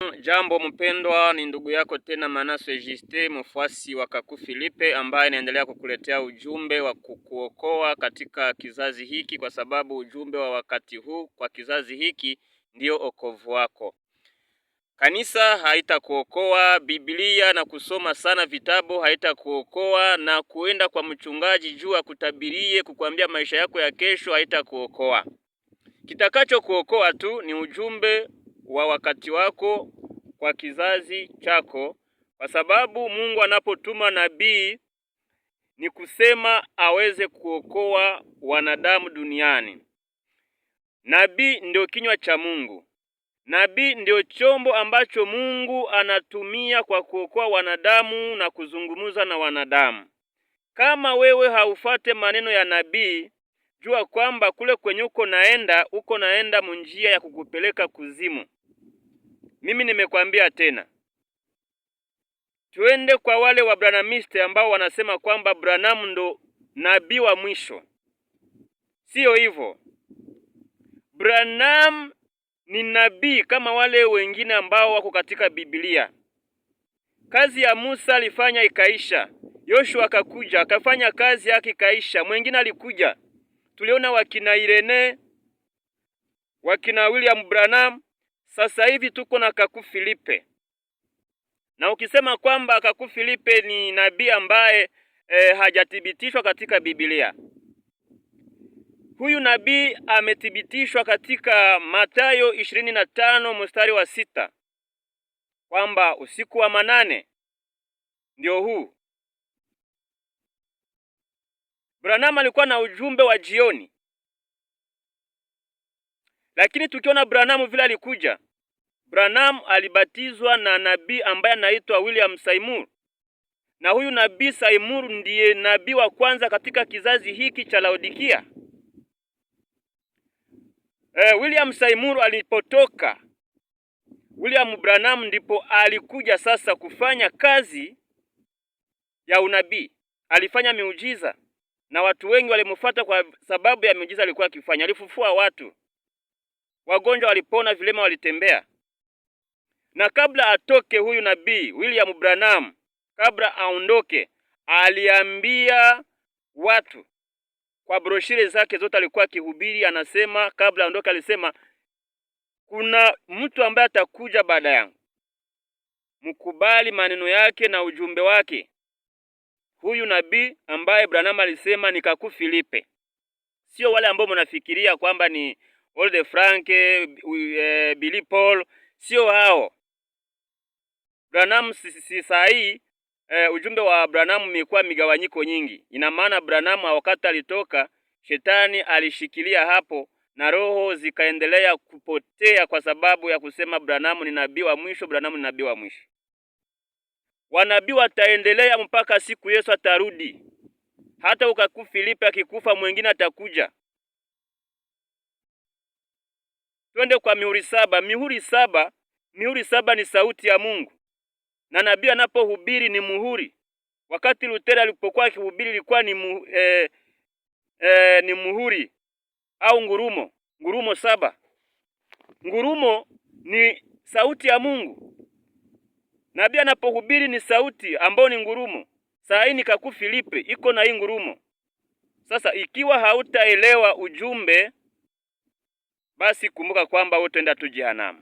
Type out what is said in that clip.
Jambo mpendwa, ni ndugu yako tena Manase Juste, mfuasi wa Kaku Filipe, ambaye anaendelea kukuletea ujumbe wa kukuokoa katika kizazi hiki, kwa sababu ujumbe wa wakati huu kwa kizazi hiki ndio okovu wako. Kanisa haitakuokoa, Biblia na kusoma sana vitabu haitakuokoa, na kuenda kwa mchungaji juu akutabirie kukuambia maisha yako ya kesho haitakuokoa. Kitakacho kuokoa tu ni ujumbe wa wakati wako kwa kizazi chako, kwa sababu Mungu anapotuma nabii ni kusema aweze kuokoa wanadamu duniani. Nabii ndio kinywa cha Mungu. Nabii ndio chombo ambacho Mungu anatumia kwa kuokoa wanadamu na kuzungumza na wanadamu. Kama wewe haufate maneno ya nabii, jua kwamba kule kwenye uko naenda munjia ya kukupeleka kuzimu. Mimi nimekwambia tena, tuende kwa wale wa Branhamiste ambao wanasema kwamba Branham ndo nabii wa mwisho. Sio hivyo. Branham ni nabii kama wale wengine ambao wako katika Biblia. Kazi ya Musa alifanya ikaisha. Yoshua akakuja akafanya kazi yake ikaisha. Mwingine alikuja. Tuliona wakina Irene, wakina William Branham. Sasa hivi tuko na Kaku Filipe. Na ukisema kwamba Kaku Filipe ni nabii ambaye hajathibitishwa katika Biblia, huyu nabii amethibitishwa katika Mathayo 25 mstari wa 6 kwamba usiku wa manane ndio huu. Branham alikuwa na ujumbe wa jioni. Lakini tukiona Branham vile alikuja, Branham alibatizwa na nabii ambaye anaitwa William Seymour. Na huyu nabii Seymour ndiye nabii wa kwanza katika kizazi hiki cha Laodikia. William Seymour alipotoka, William Branham ndipo alikuja sasa kufanya kazi ya unabii. Alifanya miujiza na watu wengi walimfuata kwa sababu ya miujiza alikuwa akifanya. Alifufua watu, wagonjwa walipona, vilema walitembea. Na kabla atoke huyu nabii William Branham, kabla aondoke, aliambia watu kwa broshire zake zote alikuwa akihubiri, anasema kabla aondoke alisema, kuna mtu ambaye atakuja baada yangu, mkubali maneno yake na ujumbe wake. Huyu nabii ambaye Branham alisema ni Kaku Filipe. Sio wale ambao mnafikiria kwamba ni Old Frank, Billy Paul, sio hao. Branham si sahi. Ujumbe wa Branham umekuwa migawanyiko nyingi. Ina maana Branham wakati alitoka, shetani alishikilia hapo na roho zikaendelea kupotea kwa sababu ya kusema Branham ni nabii wa mwisho, Branham ni nabii wa mwisho. Wanabii wataendelea mpaka siku Yesu atarudi. Hata Kaku Filipe akikufa mwingine atakuja. Twende kwa mihuri saba. Mihuri saba ni sauti ya Mungu. Na nabii anapohubiri ni muhuri. Wakati Luther alipokuwa akihubiri ilikuwa ni muhuri au ngurumo 7. Ngurumo ni sauti ya Mungu. Nabii anapohubiri ni sauti ambayo ni ngurumo. Saa hii ni Kaku Filipe iko na hii ngurumo. Sasa ikiwa hautaelewa ujumbe, basi kumbuka kwamba utaenda tu jehanamu.